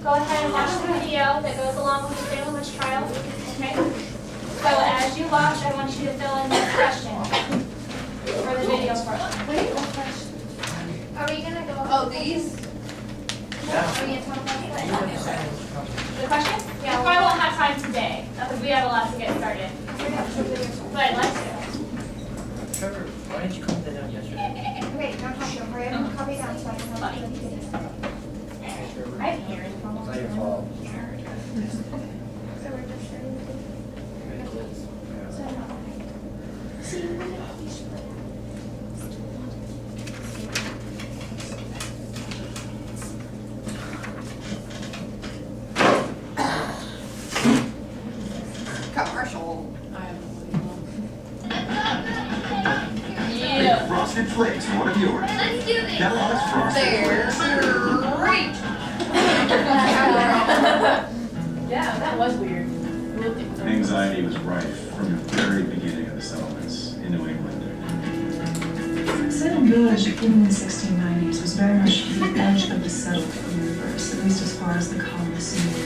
go ahead and watch the video that goes along with the Salem witch trial. Okay? So as you watch, I want you to fill in this question for the video part. Are we gonna go? Oh, these? Are we gonna talk about the question? Yeah, we probably won't have time today because we have a lot to get started. But I'd like to. Trevor, why didn't you copy that down yesterday? Wait, don't talk to him. Hurry up and copy down so I can know. I have hair in It's not your fault. So we're just starting with Commercial. Yeah. Frosted Flakes, one of yours. Let's do this. Kellogg's Frosted They're Flakes. great. Yeah, that was weird. Anxiety was rife from the very beginning of the settlements in New England. Salem Village, even in the 1690s, was very much the edge of the settled universe, at least as far as the colonists knew.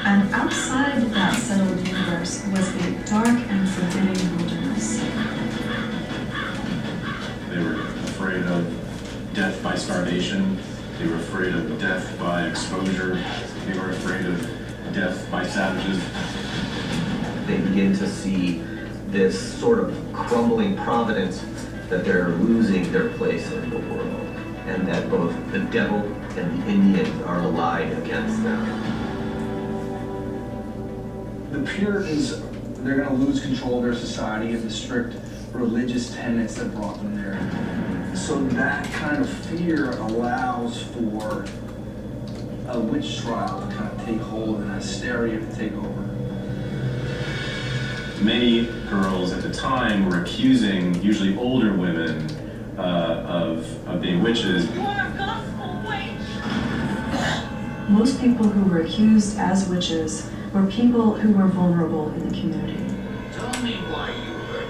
And outside that settled universe was a dark and forbidding wilderness. They were afraid of death by starvation. They were afraid of death by exposure. They were afraid of death by savages. They begin to see this sort of crumbling providence that they're losing their place in the world, and that both the devil and the Indians are allied against them. The Puritans, they're going to lose control of their society and the strict religious tenets that brought them there. So that kind of fear allows for a witch trial to kind of take hold and hysteria to take over. Many girls at the time were accusing usually older women of being witches. Most people who were accused as witches were people who were vulnerable in the community. Tell me why you hurt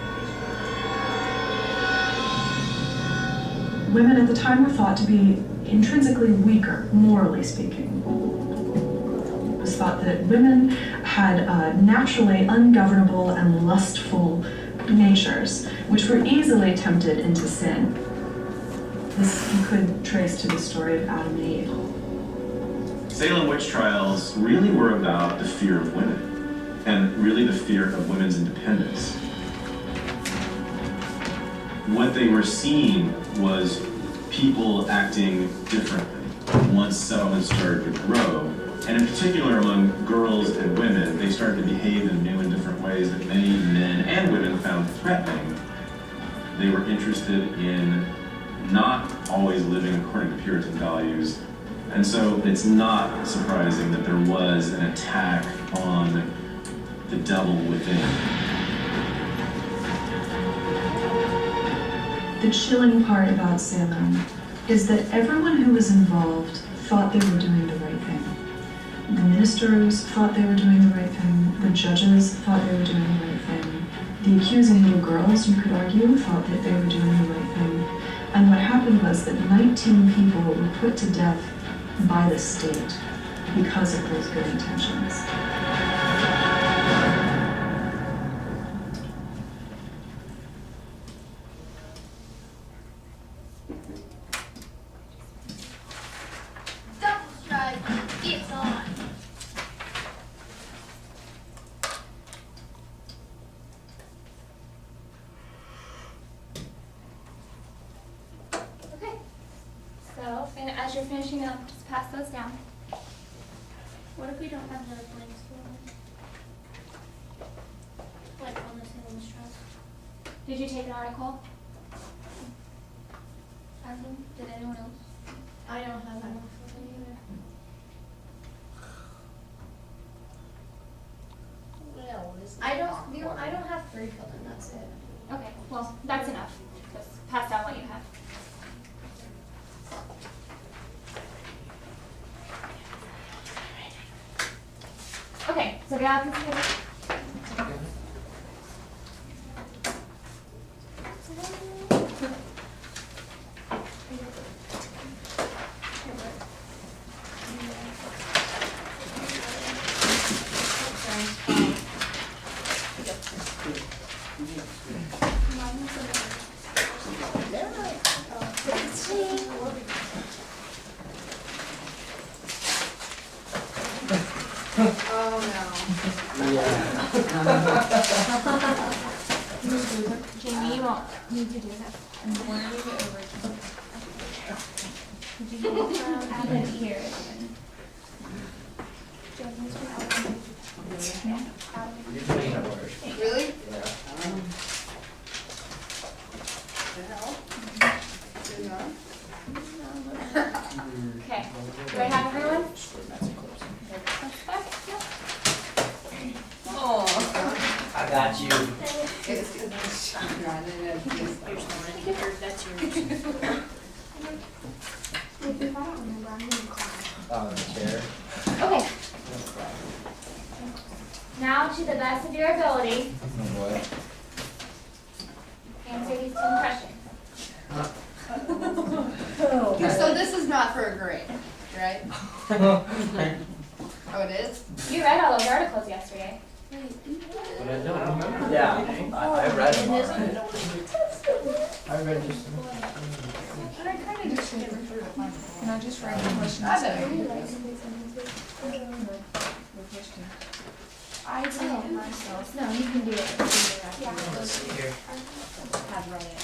me. Women at the time were thought to be intrinsically weaker, morally speaking. It was thought that women had naturally ungovernable and lustful natures, which were easily tempted into sin. This you could trace to the story of Adam and Eve. Salem witch trials really were about the fear of women, and really the fear of women's independence. What they were seeing was people acting differently once settlements started to grow, and in particular among girls and women, they started to behave in new and different ways that many men and women found threatening. They were interested in not always living according to Puritan values. And so it's not surprising that there was an attack on the devil within. The chilling part about Salem is that everyone who was involved thought they were doing the right thing. The ministers thought they were doing the right thing. The judges thought they were doing the right thing. The accusing little girls, you could argue, thought that they were doing the right thing. And what happened was that 19 people were put to death by the state because of those good intentions. Double strike, it's on. Okay. So, and as you're finishing up, just pass those down. What if we don't have the blanks for them? Like on the Salem Trust? Did you take an article? Did anyone else? I don't have an article either. I don't have 3 children, that's it. Okay, well, that's enough. Just pass down what you have. Okay, so get out of this table. Oh, Jamie, you won't need to do that. Add it here. You're putting in orders. no. Really? Yeah. The hell? Good enough? Okay, do I have everyone? Oh. I got you. It's because I'm running it. That's yours. Oh, the chair. Okay. Now, to the best of your ability, Oh, boy. answer these 10 questions. So this is not for a grade, right? Oh, it is? You read all those articles yesterday. But I don't remember. Yeah, I read them already. I read just. Can I kind of just skip through it? Can I just write the questions? I bet. I tell myself. No, you can do it. Yeah. Let's see here. Have run it.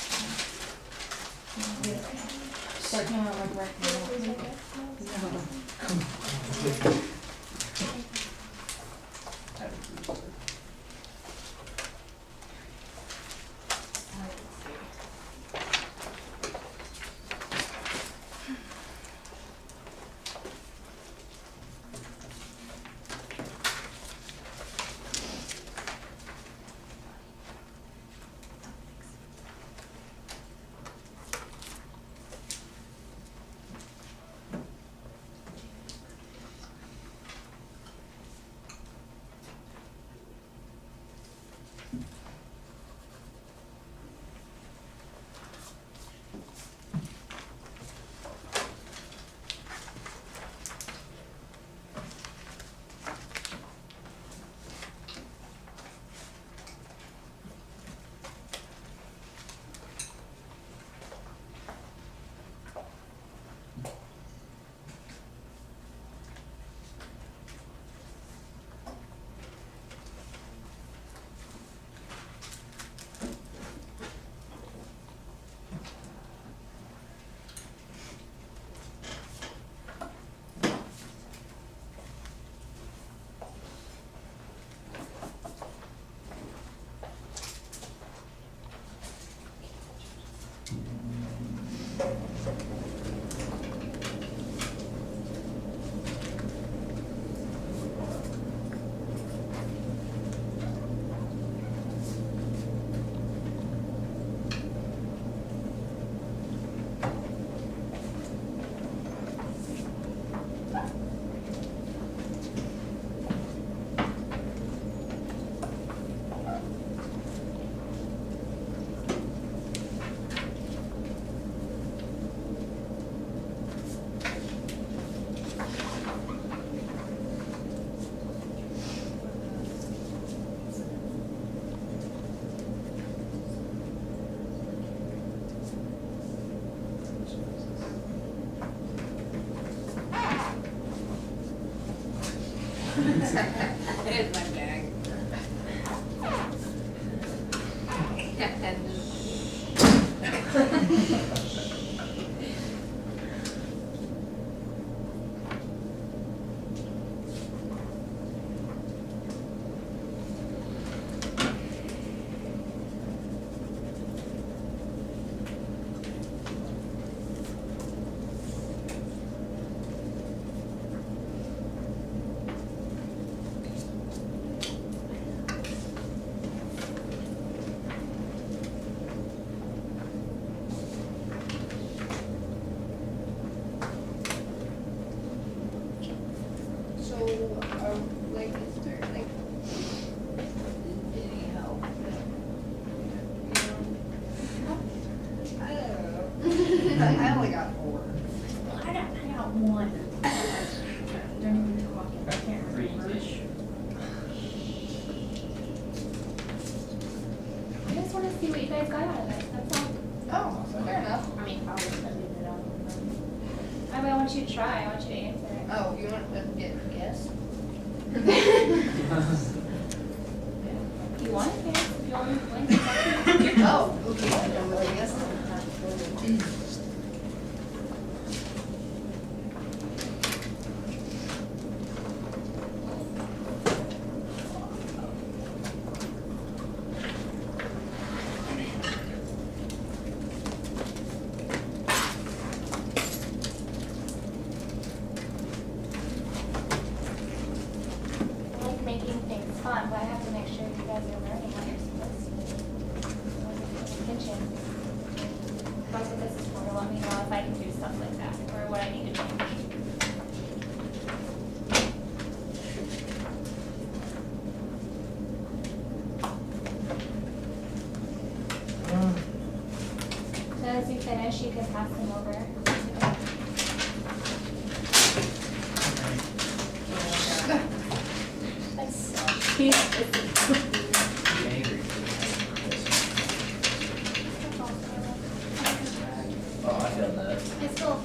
Here's my bag. So, like, is there, like, any help? I don't know. I only got 4. I got one. Don't even talk. I can't remember. Three-ish. I just want to see what you guys got out of it. That's all. Oh, fair enough. I mean, probably studied it out. I want you to try. I want you to answer it. Oh, you want to get a guess? You want it? If you want me to blink. Oh, okay, well, I guess. I like making things fun, but I have to make sure you guys are learning what you're supposed to. Kitchen. That's what this is for, to let me know if I can do stuff like that, or what I need to change. So as you finish, you can pass them over. Oh, I feel that. It's cool.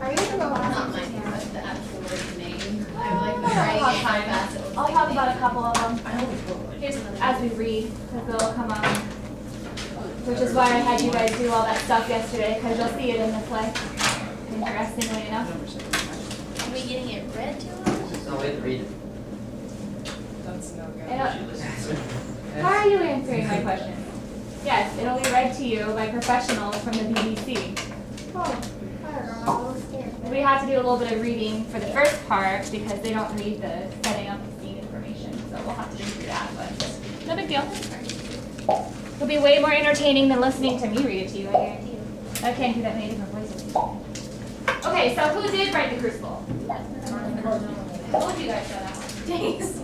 Are you gonna go on? Not my name, but the actual word name. I like the writing it how fast it looks I'll like talk me. about a couple of them. Here's as we read, because they'll come up. Which is why I had you guys do all that stuff yesterday, because you'll see it in the play. Interestingly enough. Are we getting it read to us? No way to read it. That's no good. It'll- She listens to it. How are you answering my questions? Yes, it'll be read to you by professionals from the BBC. Oh, I don't know, I'm a little scared. We have to do a little bit of reading for the first part because they don't read the setting up the scene information, so we'll have to read through that, but no big deal. It'll be way more entertaining than listening to me read it to you, I guarantee you. I can't do that many different voices. Okay, so who did write the Crucible? I told you guys that. Thanks.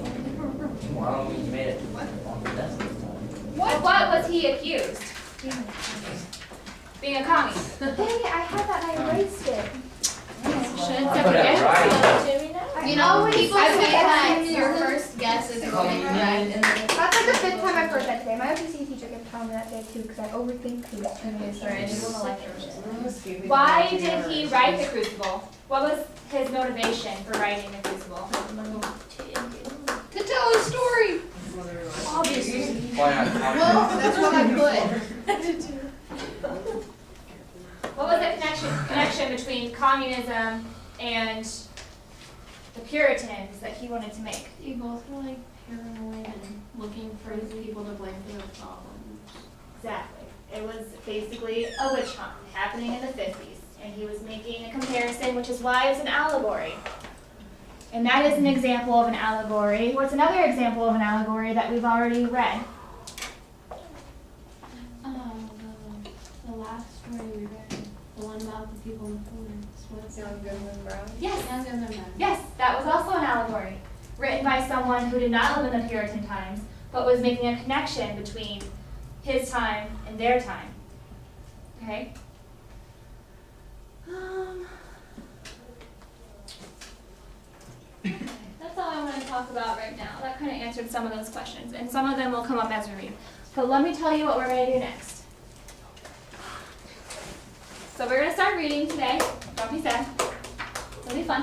Wow, you made it on the desk this time. What was he accused? Being a commie. Dang it, I had that and I erased it. Shouldn't I put it forget. right. You know, when people I say think that that's your your first guess is going right, and then That's like the 5th time I've heard that today. My OPC teacher kept telling me that day too, because I overthink things. okay, sorry, I just want to like Why did he write the Crucible? What was his motivation for writing the Crucible? to tell a story. Obviously. Why not? Well, that's what I put. What was the connection between communism and the Puritans that he wanted to make? You both were like paranoid and looking for people to blame for their problems. Exactly. It was basically a witch hunt happening in the 50s, and he was making a comparison, which is why it's an allegory. And that is an example of an allegory. What's another example of an allegory that we've already read? The last story we read, the one about the people in the forest. What's Young Goodman Brown. Yes. Young and the men. Yes, that was also an allegory, written by someone who did not live in the Puritan times, but was making a connection between his time and their time. Okay? That's all I want to talk about right now. That kind of answered some of those questions, and some of them will come up as we read. But let me tell you what we're going to do next. So we're going to start reading today. Don't be sad. It'll be fun.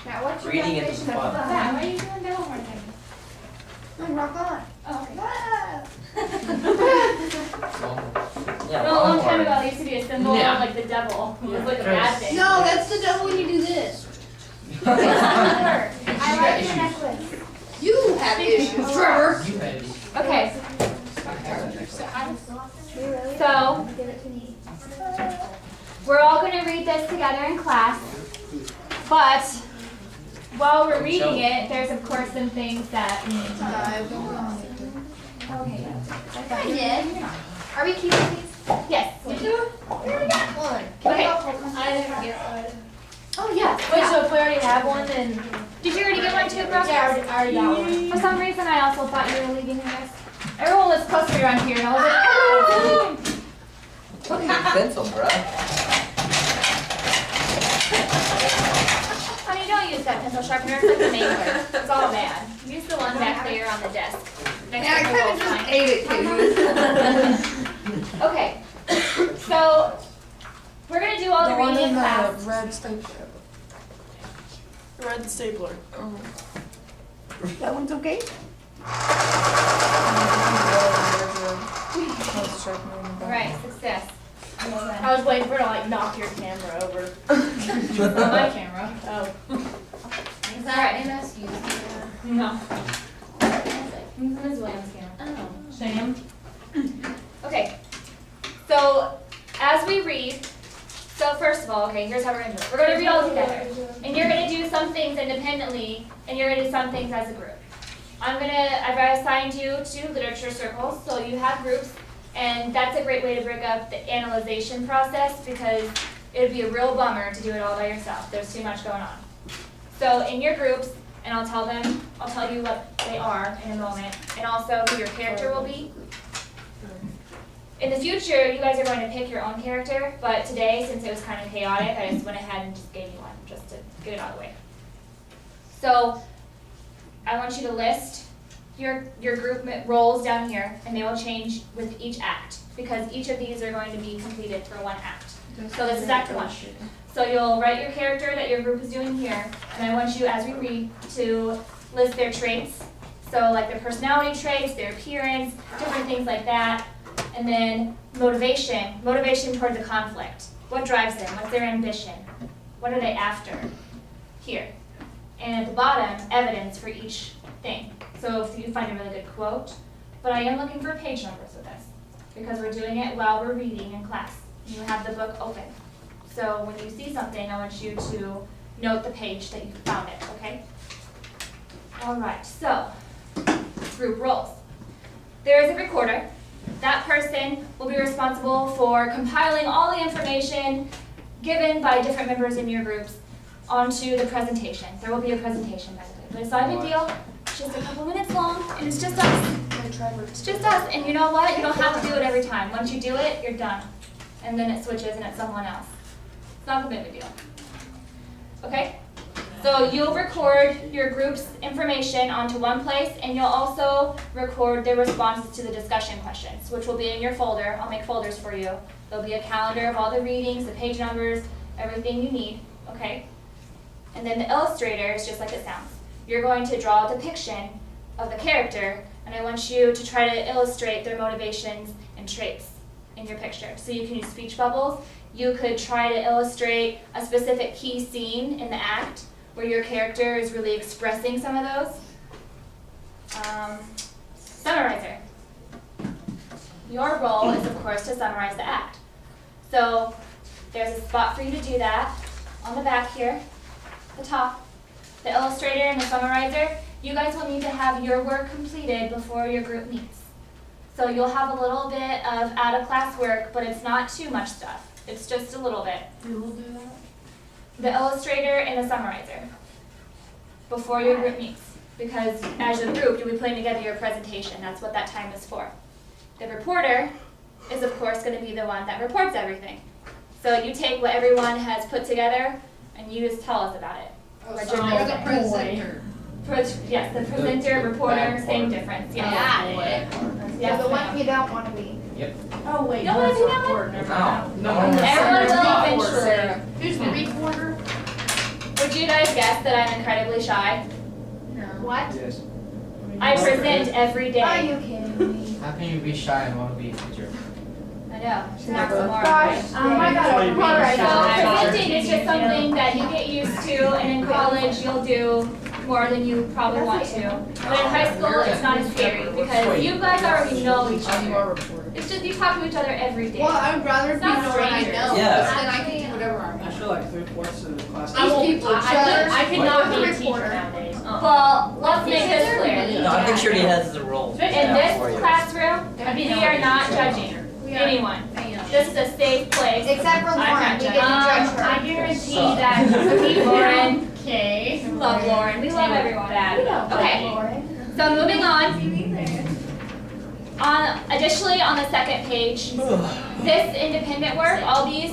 Now, what's your Reading is definition fun. of What's fun? that? What are you doing devil horn? I'm rock on. Oh, okay. Ah! Yeah, No, a long time one ago, it used to be a symbol Yeah. of like the devil. It was like a Yeah. bad thing. No, that's the devil when you do this. I like your necklace. You have issues, Trevor. You had it. Okay, You really? so Give it to me. we're all going to read this together in class, but while we're reading it, there's of course some things that we need to know. Okay, I did. Are we keeping these? yes. Here we got one. Okay. I didn't get one. Oh yeah. Wait, yeah. so if we already have one, then. Did you already get one too, Brooke? Yeah, I already got one. For some reason, I also thought you were leaving your desk. Everyone was closer around here, and I was like, oh, Pencil, bro. honey, don't use that pencil sharpener. It's like a mangler. It's all bad. Use the one back there on the desk. Next Yeah, I to the kind of wall just sign. ate it too. Okay. So we're gonna do all the reading in class. red state. Red stapler. That one's okay? Alright, success. I was waiting for her to like knock your camera over. Not my camera. Oh. Is that MSU? No. Ms. Williams' camera. Oh. Sam? Okay. So, as we read, so first of all, okay, here's how we're gonna do it. We're gonna read all together. And you're gonna do some things independently, and you're gonna do some things as a group. I've assigned you to literature circles, so you have groups, and that's a great way to break up the analyzation process because it would be a real bummer to do it all by yourself. There's too much going on. So in your groups, and I'll tell you what they are in a moment, and also who your character will be. In the future, you guys are going to pick your own character, but today, since it was kind of chaotic, I just went ahead and just gave you one, just to get it out of the way. So, I want you to list your group roles down here, and they will change with each act, because each of these are going to be completed for one act. So this is act 1. So you'll write your character that your group is doing here, and I want you, as we read, to list their traits. So like their personality traits, their appearance, different things like that. And then motivation toward the conflict. What drives them? What's their ambition? What are they after? Here. And at the bottom, evidence for each thing. So if you find a really good quote, but I am looking for page numbers with this because we're doing it while we're reading in class. You have the book open. So when you see something, I want you to note the page that you found it, okay? All right, so group roles. There is a recorder. That person will be responsible for compiling all the information given by different members in your groups onto the presentation. There will be a presentation, by the way, but it's not a big deal. It's just a couple minutes long, and it's just us. It's just us, and you know what? You don't have to do it every time. Once you do it, you're done. And then it switches and it's someone else. It's not a big deal. Okay? So you'll record your group's information onto one place, and you'll also record their responses to the discussion questions, which will be in your folder. I'll make folders for you. There'll be a calendar of all the readings, the page numbers, everything you need, okay? And then the illustrator is just like it sounds. You're going to draw a depiction of the character, and I want you to try to illustrate their motivations and traits in your picture. So you can use speech bubbles. You could try to illustrate a specific key scene in the act where your character is really expressing some of those. Summarizer. Your role is, of course, to summarize the act. So there's a spot for you to do that on the back here, the top. The illustrator and the summarizer, you guys will need to have your work completed before your group meets. So you'll have a little bit of out-of-class work, but it's not too much stuff. It's just a little bit. Who will do that? The illustrator and the summarizer before your group meets. Because as a group, you'll be putting together your presentation. That's what that time is for. The reporter is, of course, going to be the one that reports everything. So you take what everyone has put together, and you just tell us about it. What you're You're the missing. presenter. Yes, the presenter, reporter, same difference. Yes. Yes, The one ma'am. you don't want to be. Oh wait, You don't wanna that's do not that one? important. No. Everyone will eventually. Who's the recorder? Would you guys guess that I'm incredibly shy? What? Yes. I present every Are day. you kidding me? How can you be shy and want to be a teacher? I know. She's not so more. Gosh, I got a So part. presenting is just something that you get used to, and in college you'll do more than you probably want to. But in high school, it's not as scary because you guys already know each other. It's just you talk to each other every day. Well, I would rather It's be not known what I strangers. know, Yeah. because then I can do whatever I I want. feel like 3/4 of the class. These people, I could not be a Reporter. teacher nowadays. Well, let's make this clear. No, I think she already has the role. In this classroom, we are not judging anyone. This is a safe place. Except for Lauren, we get to judge her. I guarantee that Lauren, Okay. love Lauren. We love everyone. Okay. So moving on. Additionally, on the second page, this independent work, all these,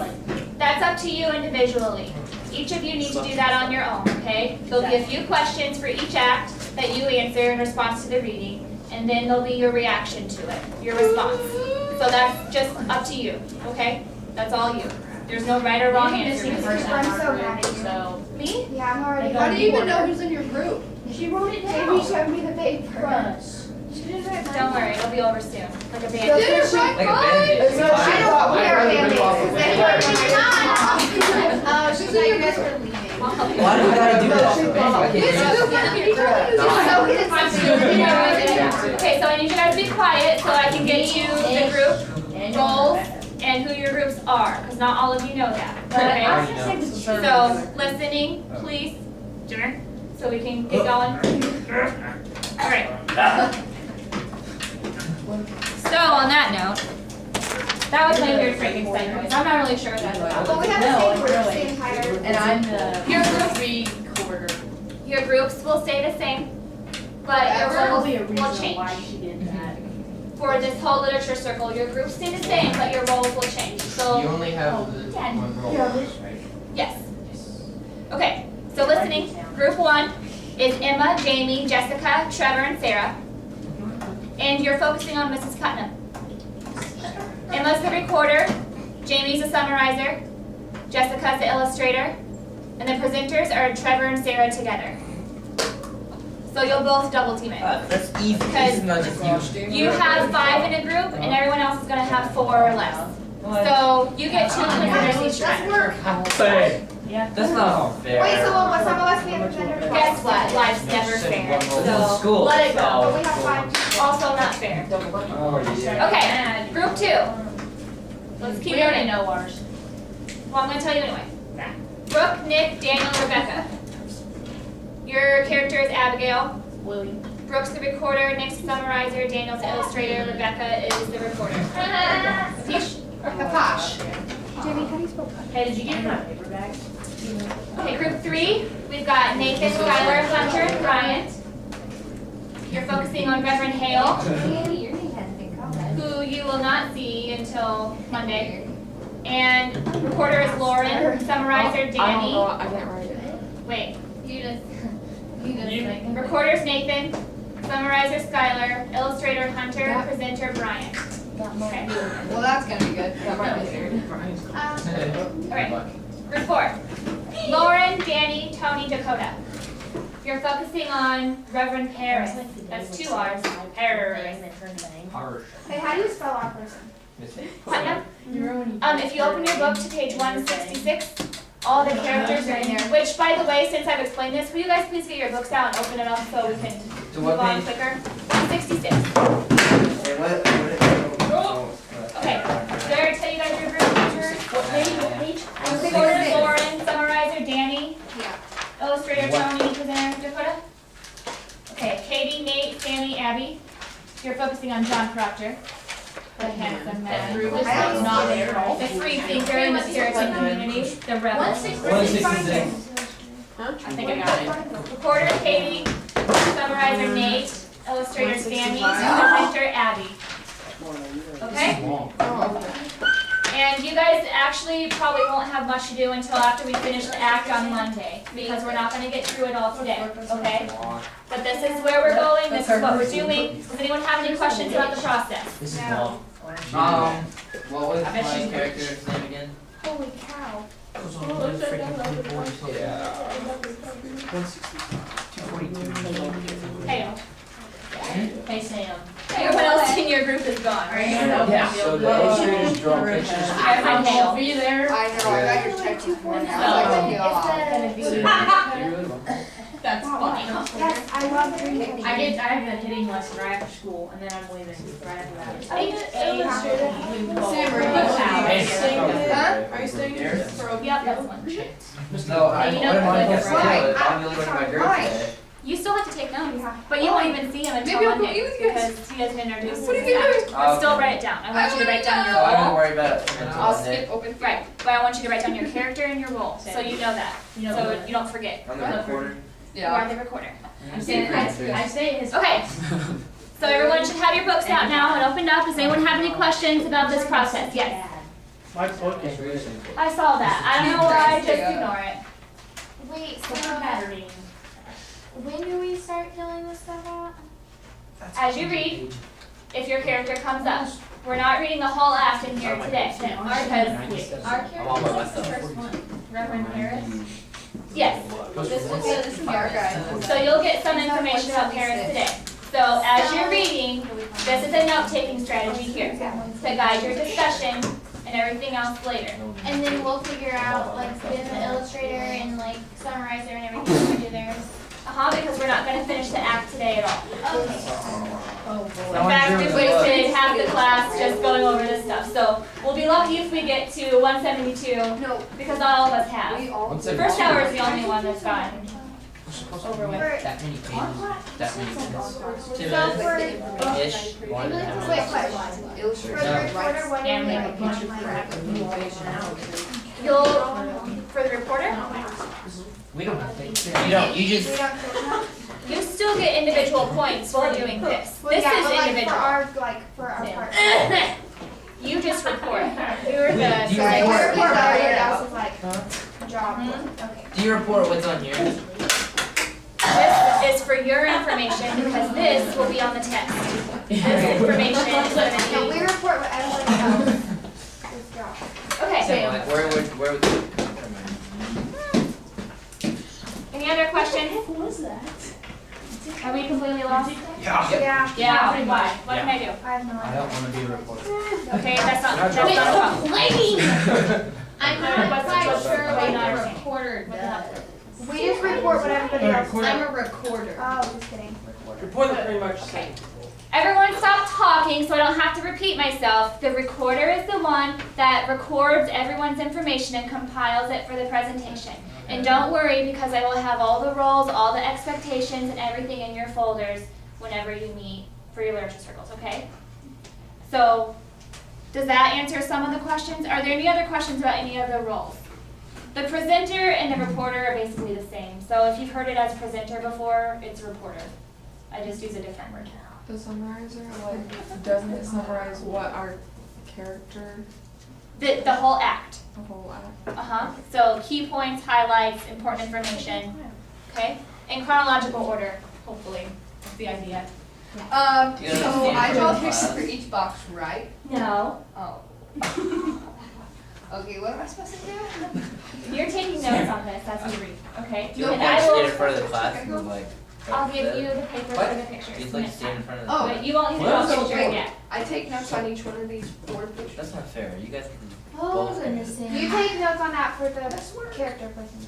that's up to you individually. Each of you need to do that on your own, okay? There'll be a few questions for each act that you answer in response to the reading, and then there'll be your reaction to it, your response. So that's just up to you, okay? That's all you. There's no right or wrong answer. Missing person. I'm so mad at you. So. Me? Yeah, I'm already. They How go do you even in know order. who's in your group? She wrote it Jamie down. showed me the paper. Crush. She didn't write Don't worry, it'll be over soon. Like a Did band. it write Like a mine? Band-Aid. I don't wear I'd rather Band-Aids, rip off a 'cause Band-Aid. then oh, she's like, you guys were leaving. Why do we gotta do that? This is so good. Okay, so I need you guys to be quiet so I can get you the group roles and who your groups are, because not all of you know that. Okay? So, listening, please. Jimmer, so we can get going. Alright. So, on that note, that was my weird freaking segue. I'm not really sure what that's about. Well, we have the same group, same hire. And I'm the Your group, three-quarter. your groups will stay the same, but your There will roles be a will reason why change. she did that. For this whole literature circle, your groups stay the same, but your roles will change. You So, only have the one roll, right? yes. Okay, so listening, group 1 is Emma, Jamie, Jessica, Trevor, and Sarah. And you're focusing on Mrs. Putnam. Emma's the recorder, Jamie's the summarizer, Jessica's the illustrator, and the presenters are Trevor and Sarah together. So you'll both double team it. That's easy, this is not just you. You have 5 in a group, and everyone else is gonna have 4 or less. So you get 2 presenters each Let's time. work. Hey, Yeah. that's not fair. Wait, so what, some of us be a presenter? Guess what? Life's never fair. This is So school. let it But go. we have 5 people. Also not fair. Oh, yeah. Okay, group 2. Let's keep We already moving. know ours. Well, I'm gonna tell you anyway. Brooke, Nick, Daniel, Rebecca. Your character is Abigail. Willie. Brooke's the recorder, Nick's the summarizer, Daniel's the illustrator, Rebecca is the recorder. Peach? Kaposh. Jamie, how do you spell Kaposh? Hey, did you get my paper bag? Okay, group 3, we've got Nathan, Skylar, Hunter, and Bryant. You're focusing on Reverend Hale, Your name hasn't been called. who you will not see until Monday. And recorder is Lauren, summarizer Danny. I can't write it. Wait, You just like. recorder's Nathan, summarizer Skylar, illustrator Hunter, Yeah. presenter Bryant. Okay, Well, that's gonna be good. That might be weird. alright. Group 4, Lauren, Danny, Tony, Dakota. You're focusing on Reverend Harris. That's 2 R's. Harris. Harsh. Hey, how do you spell our person? Putnam? If you open your book to page 166, all the characters are in there. Which, by the way, since I've explained this, will you guys please get your books out and open it up so we can To move what on page? quicker? 166. Wait, what? Okay, did I already tell you guys your group pictures? What page? Recorder Lauren, summarizer Danny, Yeah. illustrator Tony, presenter Dakota. Okay, Katie, Nate, Sammy, Abby. You're focusing on John Proctor, the handsome man. I don't Not there at all. The free thinker in the Puritan community, the rebel. 166. I think I got it. Recorder Katie, summarizer Nate, illustrator Sammy, presenter Abby. Okay? And you guys actually probably won't have much to do until after we finish the act on Monday, because we're not gonna get through it all today, okay? But this is where we're going, this is what we're doing. Does anyone have any questions about the process? This is long. What was my character's name again? Holy cow. Hale. Hey, Sam. Everyone else in your group is gone, right? Yeah. So the illustrators draw pictures. Reverend Hale. Were you there? I know, I got your text. That's funny. Yes, I love reading. I have a hitting lesson right after school, and then I'm leaving right after that. Sam, Are you staying here? Yep, that's one. No, I You wouldn't know mind the getting book, right? it. I'm the only one in my group today. You still have to take notes, Yeah. but you won't even see him until Maybe I'll go Monday, eat with you guys. because he doesn't introduce What are you himself. gonna do? But still write it down. I want you to write down your So I don't role. worry about it until I'll Monday. skip open. Right, but I want you to write down your character and your role, so you know that, so you don't forget. I'm the recorder. You are the recorder. I say his. Okay, so everyone should have your books out now and opened up. Does anyone have any questions about this process? Yes. My book is really simple. I saw that. I don't know why, just ignore it. Wait, What's so the battery? when do we start filling this stuff out? As you read, if your character comes up. We're not reading the whole act in here today, because Our I'm all by character was the myself. first one. Reverend Harris. Yes. This is our guy. So you'll get some information about Paris today. So as you're reading, this is a note-taking strategy here to guide your discussion and everything else later. And then we'll figure out, like, get the illustrator and, like, summarizer and everything when we do theirs. Because we're not going to finish the act today at all. Okay. In fact, we wasted half the class just going over this stuff. So we'll be lucky if we get to 172, No, because not all of us have. we all. The first hour is the only one that's gotten over with. That many pages, that many minutes. 2 So minutes, ish, 1 and a half Wait, minutes. question. For Illustrator. the reporter, when Yeah, you make like, For the reporter, We don't have to. You don't, you just. you still get individual points for doing this. Well, This yeah, is but, like, individual. for our part. You just report. You're Do the. you Sorry, report? we're- Everybody else is like, job. Okay. Do you report what's on here? This is for your information because this will be on the test. This information is going to No, we be. report what everybody else is job. Okay. Like, where would it come from? Any other questions? What was that? Are we completely lost? Yeah. Yeah. Why? What can I do? I have no I idea. don't want to be a reporter. Okay, that's not a problem. I'm not not quite quite sure sure what what the the reporter does. We just report what everybody else does. I'm a recorder. Oh, just kidding. Reporter. Report are pretty much the same. Everyone stop talking so I don't have to repeat myself. The recorder is the one that records everyone's information and compiles it for the presentation. And don't worry because I will have all the roles, all the expectations, and everything in your folders whenever you meet for your literature circles, okay? So, does that answer some of the questions? Are there any other questions about any of the roles? The presenter and the reporter are basically the same. So if you've heard it as presenter before, it's reporter. I just use a different word. The summarizer, like, doesn't it summarize what our character, The whole act. the whole act? So key points, highlights, important information, okay? In chronological order, hopefully, that's the idea. So You understand I draw for pictures class? for each box, right? No. Oh. Okay, what am I supposed to do? You're taking notes on this as you read, okay? Do you And want I to stand in will, front of the class and like? I'll give you the paper What? for the pictures You'd like to next stand in time. front of the. Oh. But you won't need to What? draw a picture Wait. yet. I take notes on each one of these 4 pictures. That's not fair. You guys can Oh, both. goodness. You take notes on that for the character person.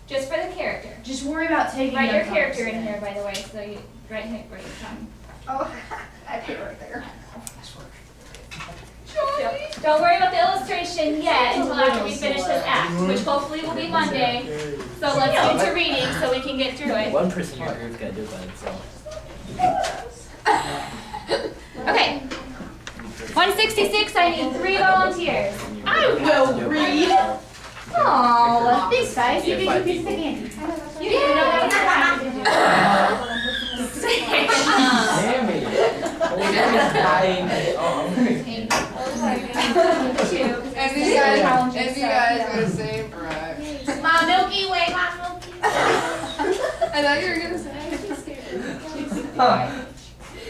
Just for the character. Just worry about taking Write your notes on character this in then. here, by the way, so you, write your time. Oh, I put it right there. Don't worry about the illustration yet until after we finish this act, which hopefully will be Monday. So let's get to reading so we can get through it. One person in your group's gotta do it by themselves. Okay. 166, I need 3 volunteers. I will read. Oh, thanks guys, you get 2 pieces of candy. You didn't even know that was happening. Sammy. And you guys are the same, right? My Milky Way, my Milky Way. I thought you were gonna say.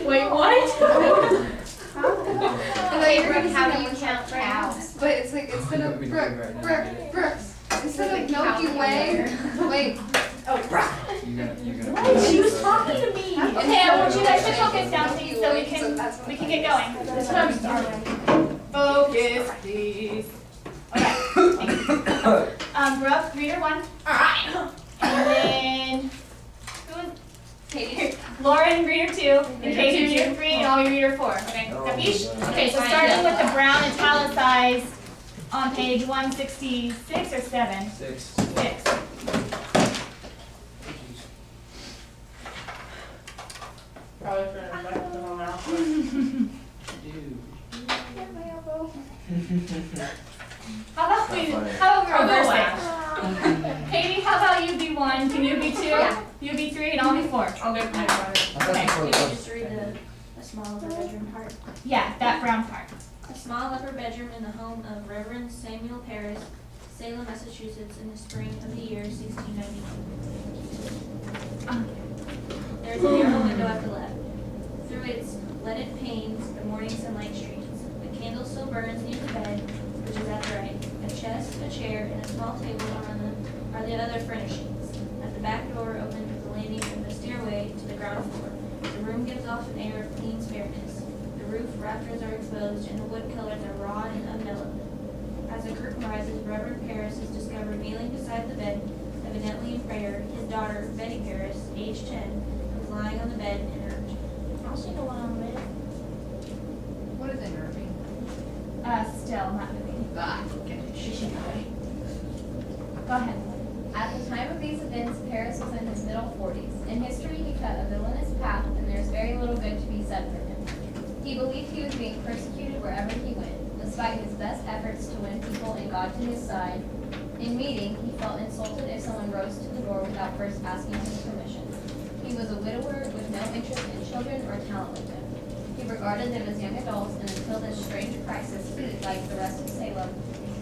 Wait, what? I thought you were gonna How say do you count cows? But it's like instead of Brooks. Instead of Milky Way. Wait. She was talking to me. Okay, I want you guys to focus now, please, so we can get going. That's what I'm starting. Focus, please. Okay. Brooke, reader 1. Alright. And then, who is? Katie. Lauren, reader 2. And Katie, reader 3, and I'll be reader 4. Okay, capiche? Okay, so starting with the brown italicized on page 166 or 7? 6. 6. Probably for the back of the mouth. How about we reverse it? Katie, how about you be 1, can you be 2? You be 3, and I'll be 4. I'll get my brother. Okay. Can you just read the small upper bedroom part? Yeah, that brown part. A small upper bedroom in the home of Reverend Samuel Paris, Salem, Massachusetts, in the spring of the year 1692. There is a narrow window at the left. Through its leaded panes, the morning sunlight streams. burns near the bed, which is at the right. A chest, a chair, and a small table are the other furnishings. At the back door opened with a landing and a stairway to the ground floor. The room gives off an air of clean spareness. The roof rafters are exposed, and the wood colors are raw and undeveloped. As the curtain rises, Reverend Paris is discovered kneeling beside the bed, evidently in prayer. His daughter, Betty Paris, age 10, is lying on the bed inert. I'll see the one on the bed. What is it, Irving? Still not moving. Ah, okay. Go ahead. At the time of these events, Paris was in his middle 40s. In history, he cut a villainous path, and there's very little good to be said for him. He believed he was being persecuted wherever he went, despite his best efforts to win people and God to his side. In meeting, he felt insulted if someone rose to the door without first asking his permission. He was a widower with no interest in children or talent with them. He regarded them as young adults, and until this strange crisis, he, like the rest of Salem,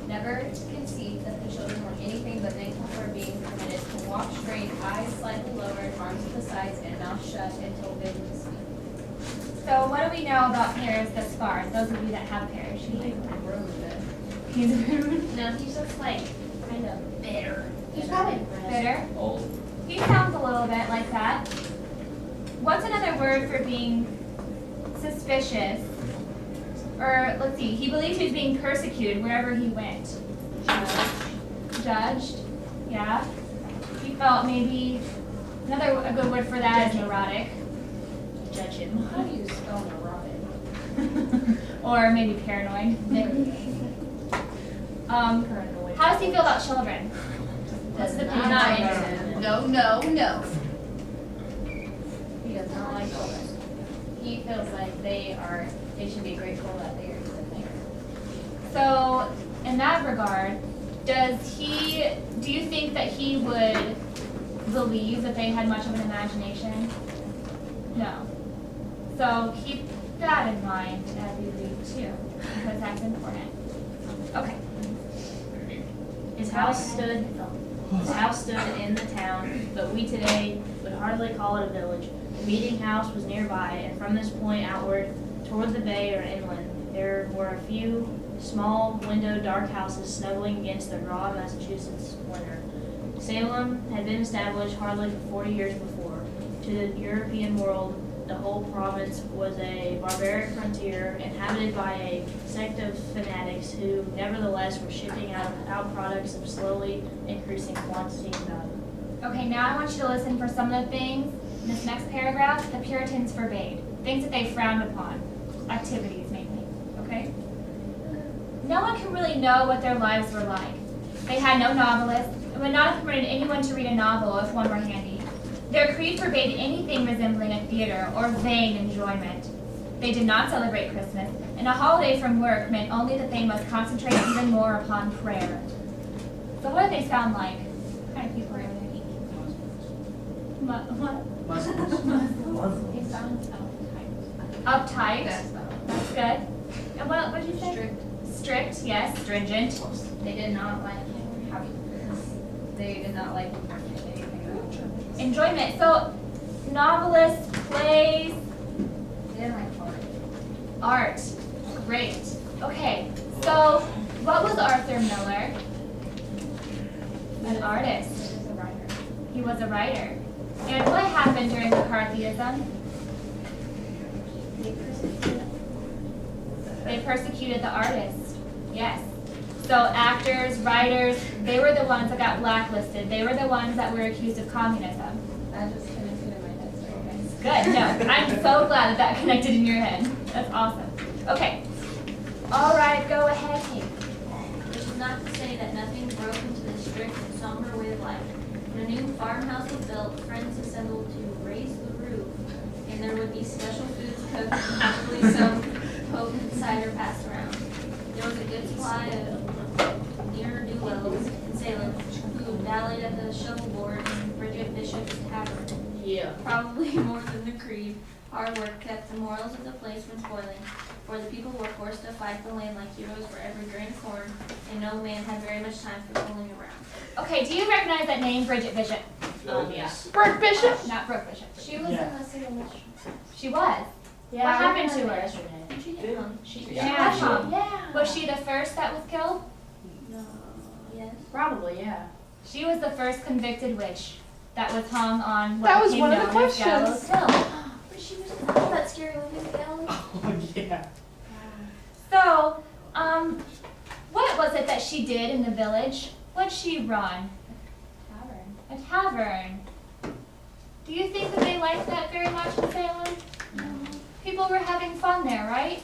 never conceived that the children were anything but thankful for being permitted to walk straight, eyes slightly lowered, arms to the sides, and mouth shut until bidden to speak. So what do we know about Paris thus far? Those of you that have Paris, he's rude. He's rude. No, he's just like kind of bitter. He's probably bitter. Old. He sounds a little bit like that. What's another word for being suspicious? Or let's see, he believed he was being persecuted wherever he went. Judged. Yeah. He felt maybe a good word for that is neurotic. Judge him. How do you spell neurotic? Or maybe paranoid. How does he feel about children? What's the opinion Not on interested. No, no, no. He does not like children. He feels like they should be grateful that they are even there. So, in that regard, do you think that he would believe that they had much of an imagination? No. So keep that in mind as you read too, because that's important. Okay. His house stood in the town, but we today would hardly call it a village. The meeting house was nearby, and from this point outward toward the bay or inland, there were a few small windowed dark houses snuggling against the raw Massachusetts winter. Salem had been established hardly 40 years before. To the European world, the whole province was a barbaric frontier inhabited by a sect of fanatics who nevertheless were shipping out products of slowly increasing quantity and value. Okay, now I want you to listen for some of the things in this next paragraph the Puritans forbade. Things that they frowned upon. Activities, mainly. Okay? No one can really know what their lives were like. They had no novelists and would not have permitted anyone to read a novel if one were handy. Their creed forbade anything resembling a theater or vain enjoyment. They did not celebrate Christmas, and a holiday from work meant only that they must concentrate even more upon prayer. So what do they sound like? What kind of people are they? What? He sounds Uptight. That's Good. And what did you say? strict. Strict, yes. Stringent. They did not like anything about children. Enjoyment. So, novelists, plays, They didn't like art. art. Great. Okay, so what was Arthur Miller? An artist. He was a writer. He was a writer. And what happened during McCarthyism? They persecuted the artist. Yes. So actors, writers, they were the ones that got blacklisted. They were the ones that were accused of communism. That just connected in my head, so okay. Good. No, I'm so glad that connected in your head. That's awesome. Okay. All right, go ahead, Kate. Which is not to say that nothing broke into the strict and somber way of life. When a new farmhouse was built, friends assembled to raise the roof, and there would be special foods cooked and possibly some potent cider passed around. There was a good supply of ne'er-do-wells in Salem who dallied at the shuffleboard in Bridget Bishop's tavern. Yeah. Probably more than the creed, hard work kept the morals of the place from spoiling, for the people were forced to fight the land like heroes for every grain of corn, and no man had very much time for fooling around. Okay, do you recognize that name, Bridget Bishop? Yeah. Brooke Bishop? Not Brooke Bishop. She was Yeah. in the Salem. She was. Yeah, What I happened remember to her? yesterday. She get hung. Yeah. Was she the first that was killed? No. Yes. Probably, yeah. She was the first convicted witch that was hung on what That was became one of the known as questions. Gallows Hill. But she was all that scary movie gallery. Oh, yeah. So, what was it that she did in the village? What'd she run? Tavern. A tavern. Do you think that they liked that very much in Salem? People were having fun there, right?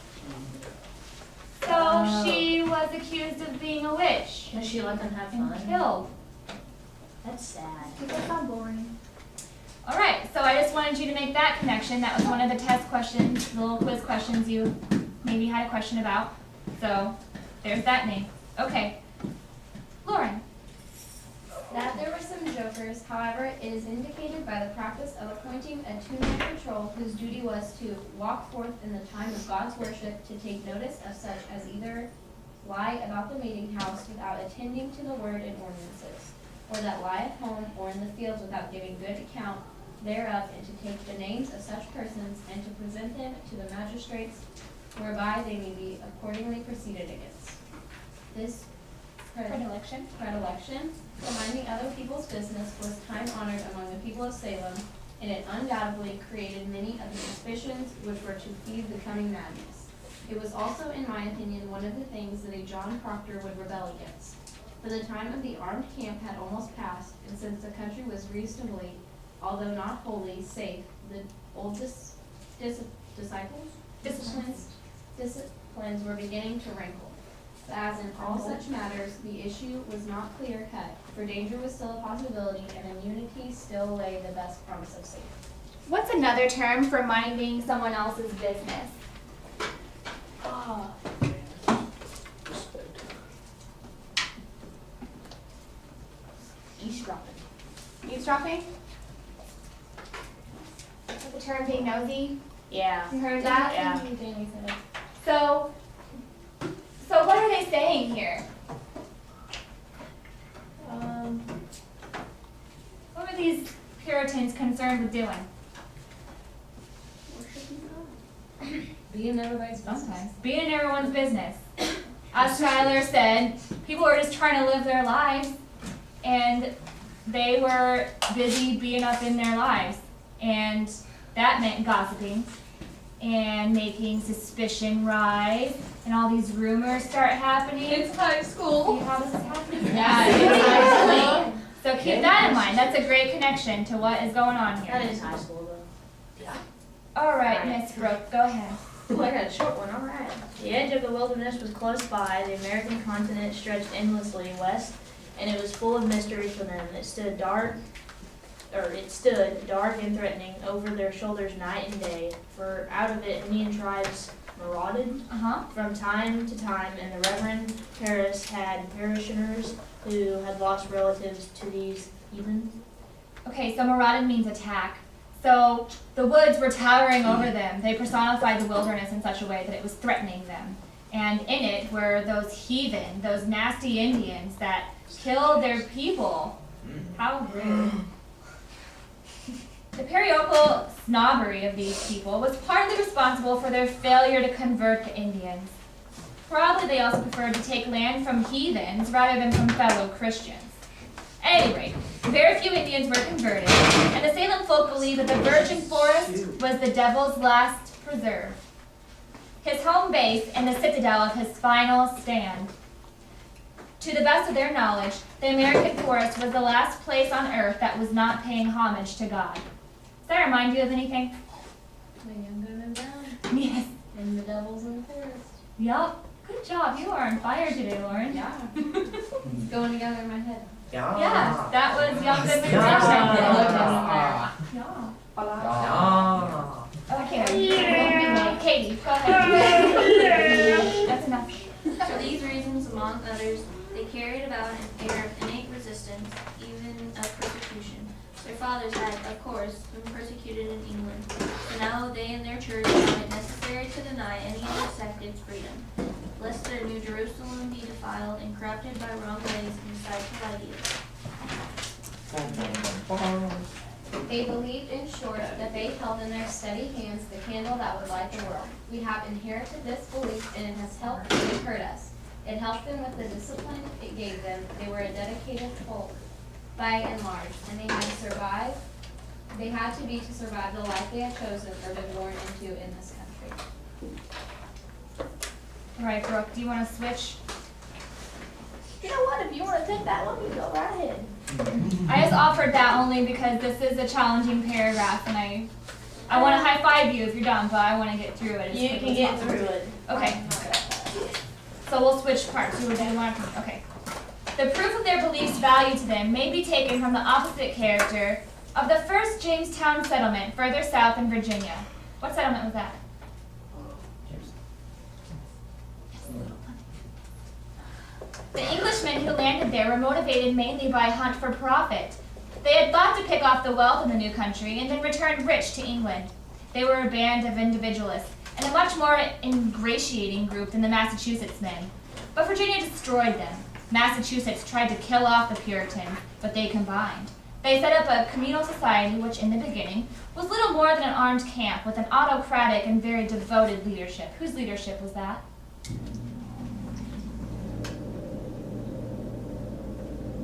So she was accused of being a witch Does she let them have and fun? killed. That's sad. People sound boring. All right, so I just wanted you to make that connection. That was one of the test questions, the little quiz questions you maybe had a question about. So there's that name. Okay. Lauren. That there were some jokers, however, it is indicated by the practice of appointing a two-man patrol whose duty was to walk forth in the time of God's worship to take notice of such as either lie about the meeting house without attending to the word and ordinances, or that lie at home or in the fields without giving good account thereof, and to take the names of such persons and to present them to the magistrates, whereby they may be accordingly proceeded against. This predilection, for minding other people's business, was time honored among the people of Salem, and it undoubtedly created many of the suspicions which were to feed the coming madness. It was also, in my opinion, one of the things that a John Proctor would rebel against. For the time of the armed camp had almost passed, and since the country was reasonably, although not wholly, safe, the old disciplines were beginning to rankle. As in all such matters, the issue was not clear-cut, for danger was still a possibility, and immunity still lay the best promise of safety. What's another term for minding someone else's business? Eavesdropping. Eavesdropping? With the term being nosy? Yeah. You heard that? Yeah. Jamie said it. So what are they saying here? What were these Puritans concerned with doing? Being everybody's business. Sometimes. Being in everyone's business. As Tyler said, people were just trying to live their lives, and they were busy being up in their lives. And that meant gossiping and making suspicion rise, and all these rumors start happening. It's high school. See how this is happening? Yeah, it's high school. So keep that in mind. That's a great connection to what is going on here. That is high school, though. All right, Miss Brooke, go ahead. Oh, I got a short one, all right. The edge of the wilderness was close by. The American continent stretched endlessly west, and it was full of mystery for them. It stood dark and threatening over their shoulders night and day. For out of it Indian tribes marauded from time to time, and the Reverend Paris had parishioners who had lost relatives to these heathen. Okay, so marauded means attack. So the woods were towering over them. They personified the wilderness in such a way that it was threatening them. And in it were those heathen, those nasty Indians that killed their people. How rude. The parochial snobbery of these people was partly responsible for their failure to convert the Indians. Probably they also preferred to take land from heathens rather than from fellow Christians. At any rate, very few Indians were converted, and the Salem folk believed that the virgin forest was the devil's last preserve, his home base and the citadel of his final stand. To the best of their knowledge, the American forest was the last place on earth that was not paying homage to God. Does that remind you of anything? The young good and brown, Yes. and the devil's in the forest. Yup. Good job. You are on fire today, Lauren. Yeah. It's going together in my head. Yeah, that was Young Goodman Yeah. Yeah. Okay. Katie, go ahead. That's enough. For these reasons, among others, they carried about an air of innate resistance, even of persecution. Their fathers had, of course, been persecuted in England, so now they and their church found it necessary to deny any other sect its freedom, lest their New Jerusalem be defiled and corrupted by wrong ways and deceitful ideas. They believed, in short, that they held in their steady hands the candle that would light the world. We have inherited this belief, and it has helped and hurt us. It helped them with the discipline it gave them. They were a dedicated folk, by and large, and they had to survive. They had to be to survive the life they had chosen or been born into in this country. All right, Brooke, do you want to switch? You know what, if you wanna take that one, you go right ahead. I just offered that only because this is a challenging paragraph, and I want to high five you if you're done, but I want to get through it as You quickly can as get possible. through it. Okay. So we'll switch parts. You would do one. Okay. The proof of their beliefs' value to them may be taken from the opposite character of the first Jamestown settlement further south in Virginia. What settlement was that? The Englishmen who landed there were motivated mainly by a hunt for profit. They had thought to pick off the wealth in the new country and then return rich to England. They were a band of individualists and a much more ingratiating group than the Massachusetts men. But Virginia destroyed them. Massachusetts tried to kill off the Puritans, but they combined. They set up a communal society which, in the beginning, was little more than an armed camp with an autocratic and very devoted leadership. Whose leadership was that?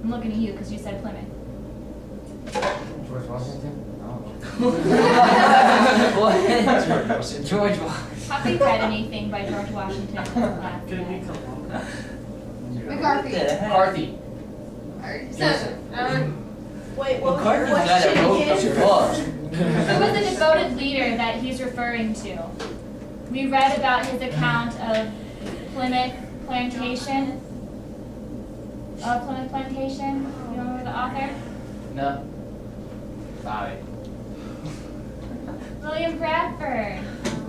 I'm looking at you because you said Plymouth. George Washington? What? George Washington. Have we read anything by George Washington? McCarthy. McCarthy. So, Wait, what was your McCarthy's the guy that question wrote again? the book. Who was the devoted leader that he's referring to? We read about his account of Plymouth Plantation. Plymouth Plantation? You remember the author? No. Sorry. William Bradford.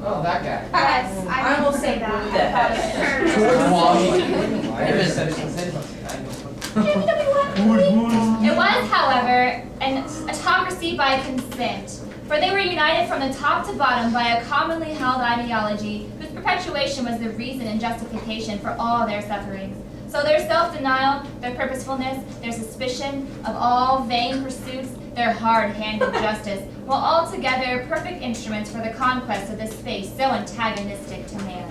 Oh, that guy. Yes, I will say that. Who the heck? George Washington. I never said It was, however, an autocracy by consent, for they were united from the top to bottom by a commonly held ideology whose perpetuation was the reason and justification for all their sufferings. So their self-denial, their purposefulness, their suspicion of all vain pursuits, their hard-handed justice, were altogether perfect instruments for the conquest of this space so antagonistic to man.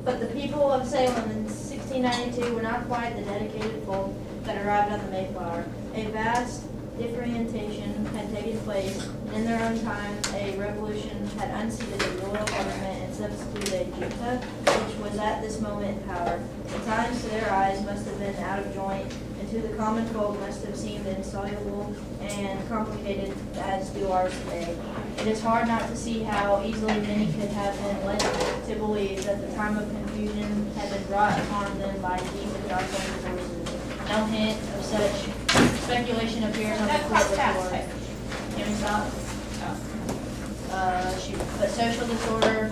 But the people of Salem in 1692 were not quite the dedicated folk that arrived on the Mayflower. A vast differentiation had taken place, and in their own time a revolution had unseated a royal government and substituted a junta, which was at this moment in power. The times to their eyes must have been out of joint, and to the common folk must have seemed insoluble and complicated as do ours today. It is hard not to see how easily many could have been led to believe that the time of confusion had been brought upon them by deep and dark forces. No hint of such speculation appears on the court report. Can we stop? Shoot. But social disorder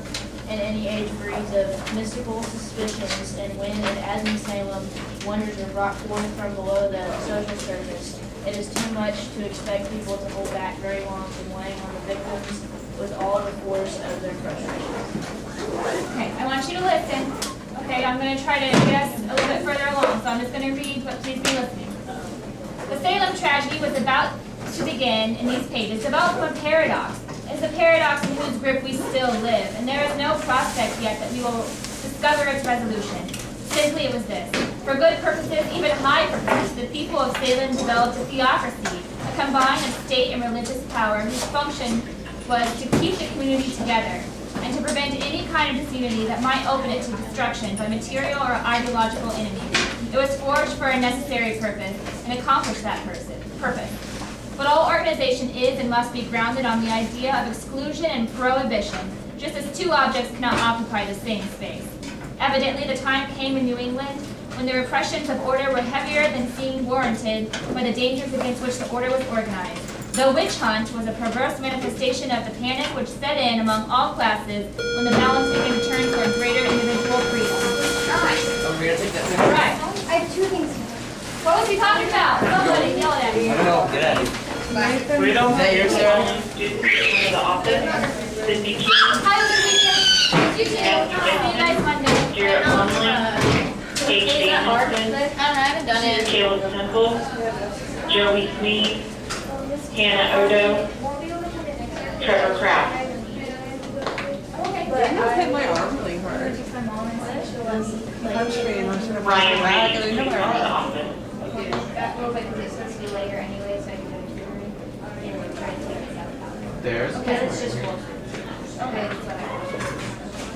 in any age breeds of mystical suspicions, and when and as in Salem, wonders are brought forth from below the social surface, it is too much to expect people to hold back very long from laying on the victims with all the force of their frustrations. Okay, I want you to listen. Okay, I'm going to try to get us a little bit further along, so I'm just going to read, but please be listening. The Salem tragedy was about to begin in these pages, developed from a paradox. It's a paradox in whose grip we still live, and there is no prospect yet that we will discover its resolution. Simply it was this. For good purposes, even high purposes, the people of Salem developed a theocracy, a combined of state and religious power whose function was to keep the community together and to prevent any kind of disunity that might open it to destruction by material or ideological enemies. It was forged for a necessary purpose and accomplished that purpose. But all organization is and must be grounded on the idea of exclusion and prohibition, just as two objects cannot occupy the same space. Evidently, the time came in New England when the repressions of order were heavier than seemed warranted by the dangers against which the order was organized. The witch hunt was a perverse manifestation of the panic which set in among all classes when the balance began to turn toward greater individual freedom. All right. I have two things. What was he talking about? Somebody yell at me. I don't know, get out of here. Freedom. Is that your Sarah? The office. Sydney King. Have a good weekend. You too. See you guys Monday. Jarrett Lumley. H. Danielson. I haven't done it. Caleb Temple. Joey Sneed. Hannah Odo, Trevor Kraft. I hit my arm really hard. Punched me and I should have Ryan back Reed, and I know my Superintendent's arm. office. Back real quick, because it's supposed to be later anyway, so I can go to tutoring and like try to take this out of town. There's. Okay, it's just closer. Okay, that's what I want.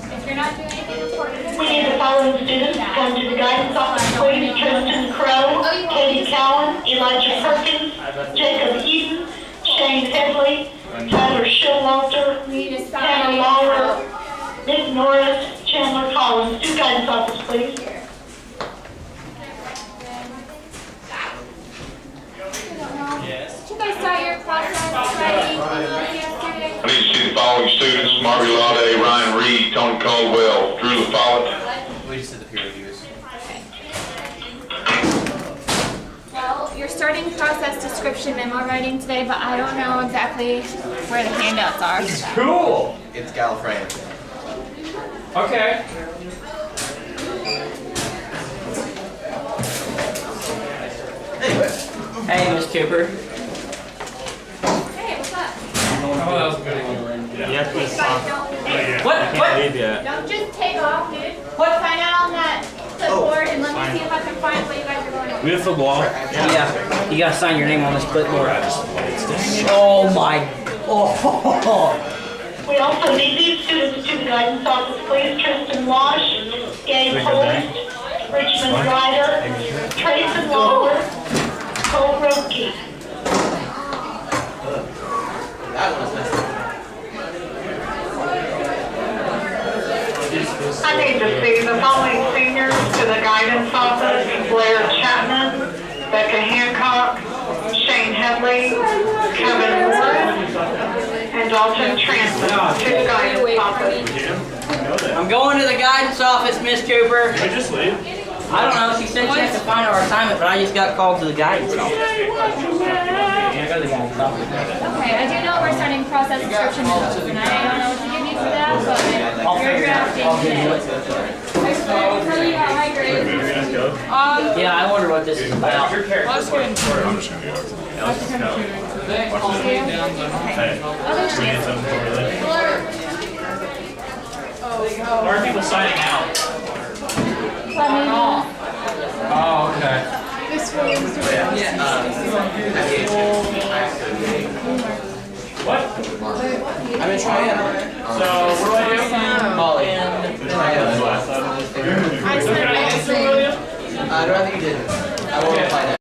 If you're not doing anything important. We need the following students to come to the guidance office, please. Tristan Crowe, Katie Cowan, Elijah Perkins, Jacob Eden, Shane Headley, Tyler Showalter, Tanner Lawler, Nick Norris, Chandler Collins. To guidance office, please. Did you guys start your process writing yesterday? I need to see the following students: Marty Lade, Ryan Reed, Tony Caldwell, Drew LaFollette. We just did the peer reviews. Well, you're starting process description memo writing today, but I don't know exactly where the handouts are. Cool! It's Gallifreyan. Okay. Hey, Miss Cooper. Hey, what's up? Oh, that was a good one. Guys, don't, What? don't just take off, dude. What? Sign out on that clipboard and let me see if I can find what you guys are going over. We have football. Yeah, you gotta sign your name on this clipboard. Oh my. Oh. We also need these students to the guidance office, please. Tristan Wash, Gabe Holst, Richmond Ryder, Tracy Lawler, Cole Roke. That one was messed I need to see the following seniors to the guidance office: Blair Chapman, Becca Hancock, Shane Headley, Kevin Morris, and Dalton Transon to the guidance office. I'm going to the guidance office, Miss Cooper. Did we just leave? I don't know. She said she has to find our assignment, but I just got called to the guidance office. Yeah, go to the guidance office. Okay, I do know we're starting process description memos, and I don't know what to give you for that, but you're drafting today. I can tell you about my grades. Yeah, I wonder what this is about. Let's get into it. Other shit. Oh, Why are people signing out? Let me know. Oh, okay. this one's doing. What? I've been trying. So, what do I do? Molly. I sent it. I'd rather you didn't. I won't reply that.